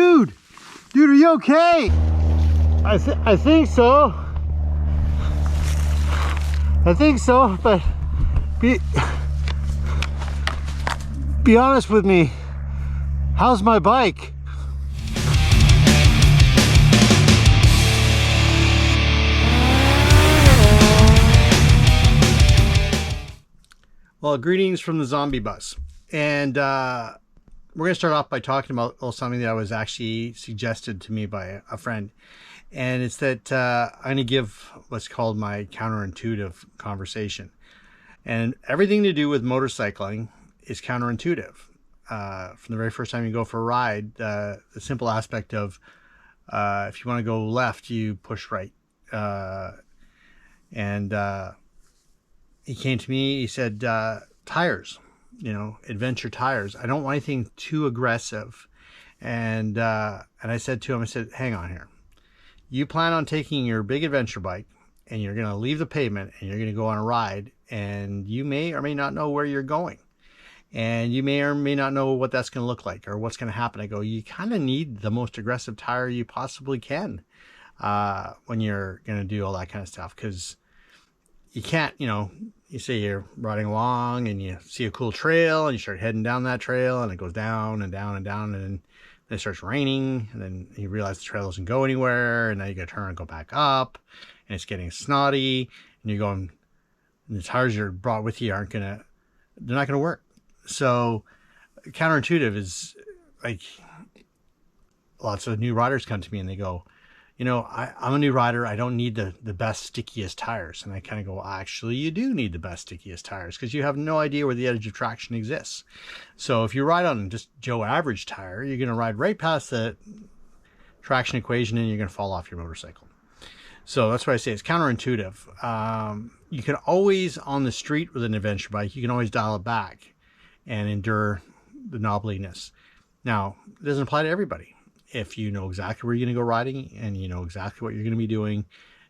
Dude, are you okay? I think so. I think so, but be honest with me. How's my bike? Well, greetings from the zombie bus. And we're going to start off by talking about something that was actually suggested to me by a friend. And it's that I'm going to give what's called my counterintuitive conversation. And everything to do with motorcycling is counterintuitive. From the very first time you go for a ride, the simple aspect of if you want to go left, you push right. He came to me, he said, tires, adventure tires. I don't want anything too aggressive. And I said to him, I said, hang on here. You plan on taking your big adventure bike and you're going to leave the pavement and you're going to go on a ride, and you may or may not know where you're going. And you may or may not know what that's going to look like or what's going to happen. I go, you kind of need the most aggressive tire you possibly can when you're going to do all that kind of stuff. Because you can't, you say you're riding along and you see a cool trail and you start heading down that trail and it goes down and down and down, and then it starts raining, and then you realize the trail doesn't go anywhere, and now you got to turn and go back up, and it's getting snotty, and you're going, and the tires you brought with you they're not gonna work. So counterintuitive is like, lots of new riders come to me and they go, I'm a new rider. I don't need the best, stickiest tires. And I kind of go, actually, you do need the best, stickiest tires, because you have no idea where the edge of traction exists. So if you ride on just Joe average tire, you're going to ride right past the traction equation and you're going to fall off your motorcycle. So that's why I say it's counterintuitive. You can always, on the street with an adventure bike, you can always dial it back and endure the knobbliness. Now, it doesn't apply to everybody. If you know exactly where you're going to go riding and you know exactly what you're going to be doing,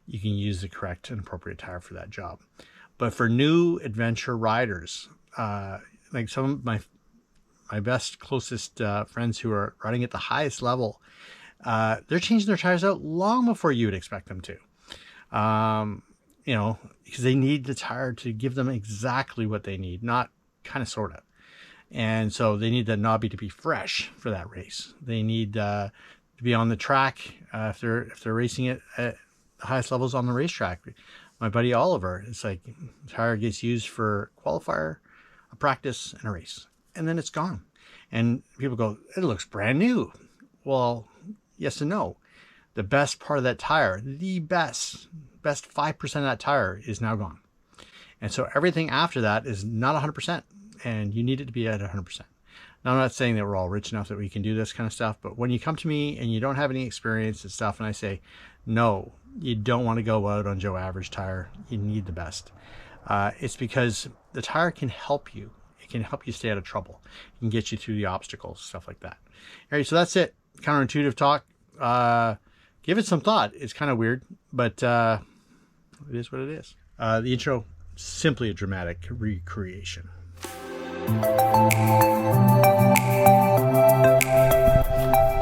you can use the correct and appropriate tire for that job. But for new adventure riders, like some of my best, closest friends who are riding at the highest level, they're changing their tires out long before you would expect them to. Because they need the tire to give them exactly what they need, not kind of, sort of. And so they need the knobby to be fresh for that race. They need to be on the track if they're racing it at the highest levels on the racetrack. My buddy Oliver, it's like the tire gets used for qualifier, a practice, and a race, and then it's gone. And people go, it looks brand new. Well, yes and no. The best part of that tire, the best 5% of that tire is now gone. And so everything after that is not 100%. And you need it to be at 100%. Now, I'm not saying that we're all rich enough that we can do this kind of stuff, but when you come to me and you don't have any experience and stuff, and I say, no, you don't want to go out on Joe average tire, you need the best. It's because the tire can help you. It can help you stay out of trouble. It can get you through the obstacles, stuff like that. All right, so that's it. Counterintuitive talk. Give it some thought. It's kind of weird, but it is what it is. The intro, simply a dramatic recreation.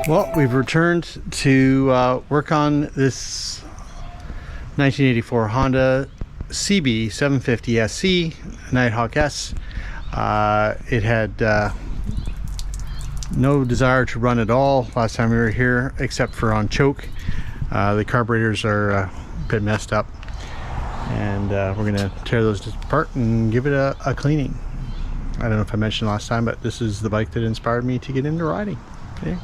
Well, we've returned to work on this 1984 Honda CB 750 SC Nighthawk S. It had no desire to run at all last time we were here, except for on choke. The carburetors are a bit messed up, and we're going to tear those apart and give it a cleaning. I don't know if I mentioned last time, but this is the bike that inspired me to get into riding. Okay.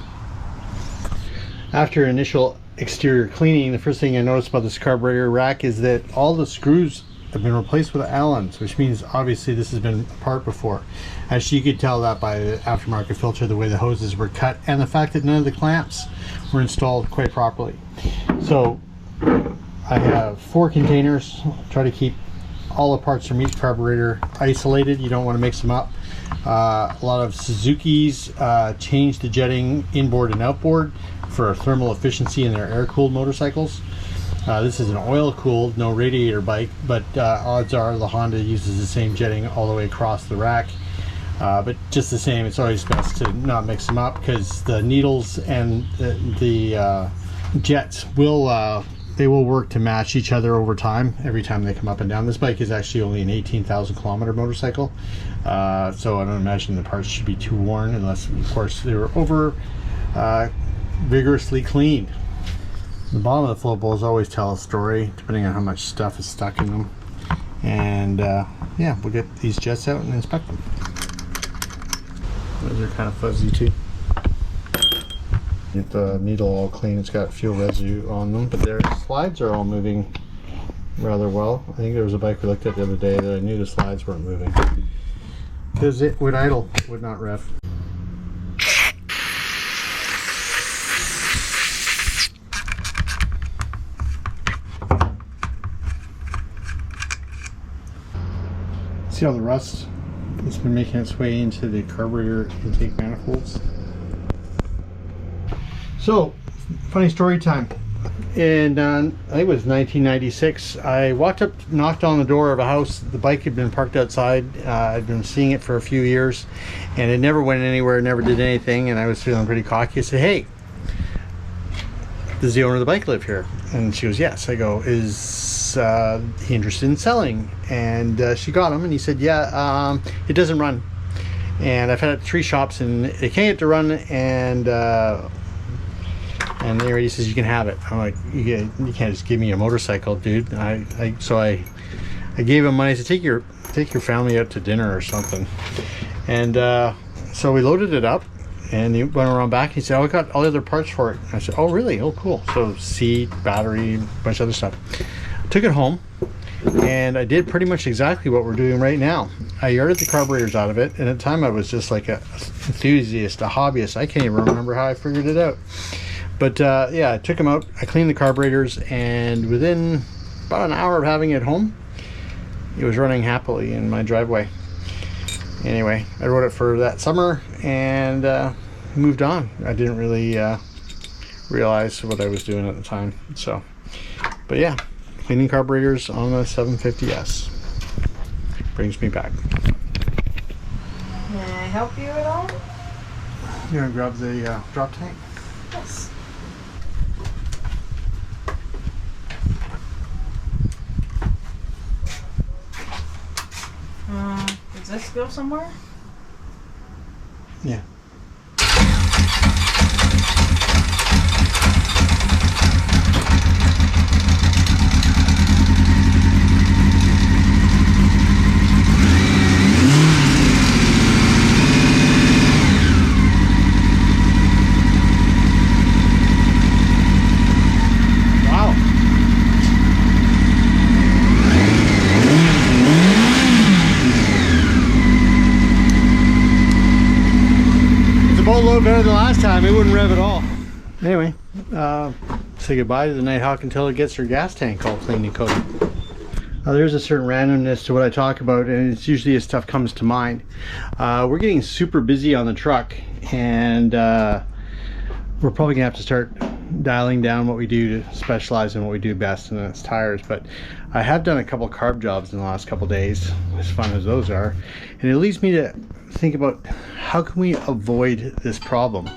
After initial exterior cleaning, the first thing I noticed about this carburetor rack is that all the screws have been replaced with Allens, which means obviously this has been apart before. As you could tell that by the aftermarket filter, the way the hoses were cut, and the fact that none of the clamps were installed quite properly. So I have 4 containers. Try to keep all the parts from each carburetor isolated. You don't want to mix them up. A lot of Suzuki's changed the jetting inboard and outboard for thermal efficiency in their air-cooled motorcycles. This is an oil-cooled, no radiator bike, but odds are the Honda uses the same jetting all the way across the rack. But just the same, it's always best to not mix them up, because the needles and the jets will they will work to match each other over time, every time they come up and down. This bike is actually only an 18,000 kilometer motorcycle, so I don't imagine the parts should be too worn, unless of course they were over vigorously cleaned. The bottom of the float bowls always tell a story, depending on how much stuff is stuck in them. And yeah, we'll get these jets out and inspect them. Those are kind of fuzzy too. Get the needle all clean. It's got fuel residue on them, but their slides are all moving rather well. I think there was a bike we looked at the other day that I knew the slides weren't moving because it would idle, would not rev. See all the rust? It's been making its way into the carburetor intake manifolds. So, funny story time. And I think it was 1996. I walked up, knocked on the door of a house. The bike had been parked outside. I'd been seeing it for a few years, and it never went anywhere, never did anything. And I was feeling pretty cocky. I said, "Hey, does the owner of the bike live here?" And she goes, "Yes." I go, "Is he interested in selling?" And she got him, and he said, "Yeah, it doesn't run, and I've had it at 3 shops, and it can't get to run." And there he says, "You can have it." I'm like, you can't just give me a motorcycle, dude." So I gave him money. I said, take your family out to dinner or something. And so we loaded it up, and he went around back. He said, "Oh, I got all the other parts for it." I said, "Oh, really? Oh, cool." So seat, battery, a bunch of other stuff. Took it home, and I did pretty much exactly what we're doing right now. I yarded the carburetors out of it, and at the time I was just like an enthusiast, a hobbyist. I can't even remember how I figured it out. But yeah, I took them out, I cleaned the carburetors, and within about an hour of having it home, it was running happily in my driveway. Anyway, I rode it for that summer and moved on. I didn't really realize what I was doing at the time. So, but yeah, cleaning carburetors on the 750S brings me back. Can I help you at all? You want to grab the drop tank? Yes. Does this go somewhere? Yeah. Better than last time. It wouldn't rev at all. Anyway, say goodbye to the Nighthawk until it gets her gas tank all clean and coated. There's a certain randomness to what I talk about, and it's usually as stuff comes to mind. We're getting super busy on the truck, and we're probably gonna have to start dialing down what we do to specialize in what we do best, and that's tires. But I have done a couple carb jobs in the last couple days, as fun as those are, and it leads me to think about how can we avoid this problem.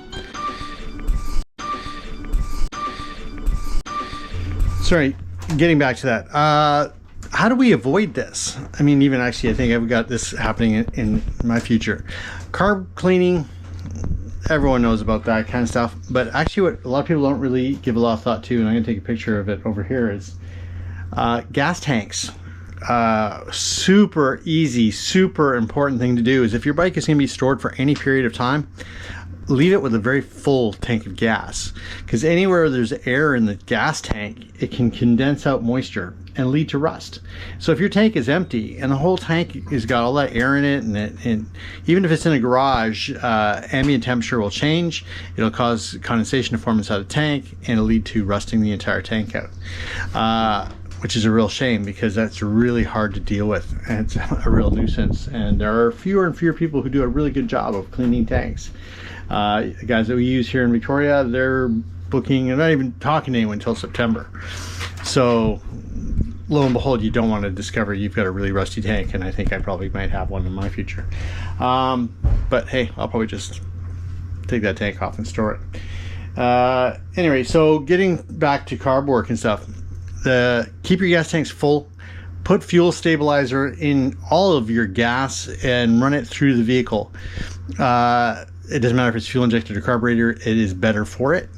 Sorry, getting back to that. How do we avoid this? I mean, even actually, I think I've got this happening in my future. Carb cleaning, everyone knows about that kind of stuff, but actually what a lot of people don't really give a lot of thought to, and I'm gonna take a picture of it over here, is gas tanks. Super easy, super important thing to do is if your bike is going to be stored for any period of time, leave it with a very full tank of gas, because anywhere there's air in the gas tank, it can condense out moisture and lead to rust. So if your tank is empty and the whole tank has got all that air in it, and even if it's in a garage, ambient temperature will change. It'll cause condensation to form inside the tank, and it'll lead to rusting the entire tank out. Which is a real shame, because that's really hard to deal with, and it's a real nuisance. And there are fewer and fewer people who do a really good job of cleaning tanks. The guys that we use here in Victoria, they're booking and not even talking to anyone until September. So lo and behold, you don't want to discover you've got a really rusty tank, and I think I probably might have one in my future. But hey, I'll probably just take that tank off and store it. Anyway, so getting back to carb work and stuff, keep your gas tanks full. Put fuel stabilizer in all of your gas and run it through the vehicle. It doesn't matter if it's fuel injected or carburetor, it is better for it.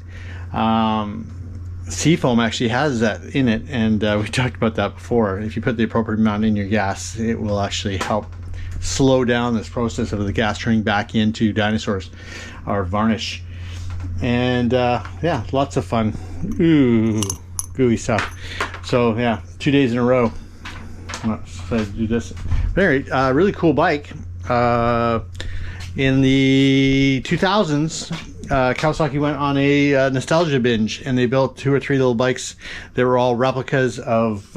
Seafoam actually has that in it, and we talked about that before. If you put the appropriate amount in your gas, it will actually help slow down this process of the gas turning back into dinosaurs or varnish. And yeah, lots of fun. Ooh, gooey stuff. So yeah, 2 days in a row. I'm not excited to do this. But anyway, really cool bike. In the 2000s, Kawasaki went on a nostalgia binge, and they built 2 or 3 little bikes that were all replicas of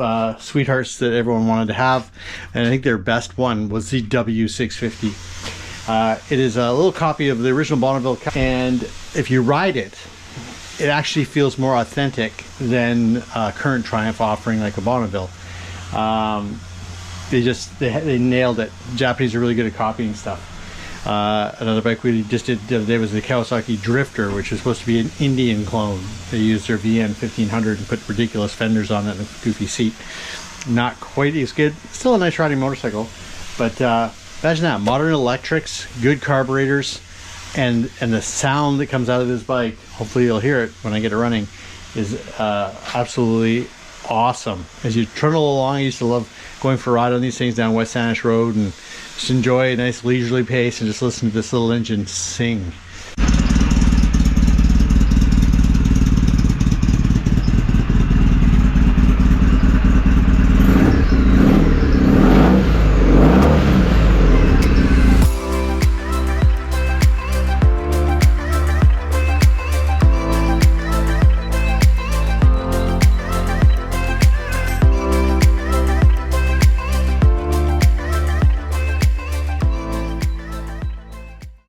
sweethearts that everyone wanted to have. And I think their best one was the W650. It is a little copy of the original Bonneville, and if you ride it, it actually feels more authentic than current Triumph offering like a Bonneville. They nailed it. The Japanese are really good at copying stuff. Another bike we just did the other day was the Kawasaki Drifter, which is supposed to be an Indian clone. They used their VN 1500 and put ridiculous fenders on it and a goofy seat. Not quite as good. Still a nice riding motorcycle, but imagine that. Modern electrics, good carburetors, and the sound that comes out of this bike, hopefully you'll hear it when I get it running, is absolutely awesome. As you trundle along, I used to love going for a ride on these things down West Sanish Road and just enjoy a nice leisurely pace and just listen to this little engine sing.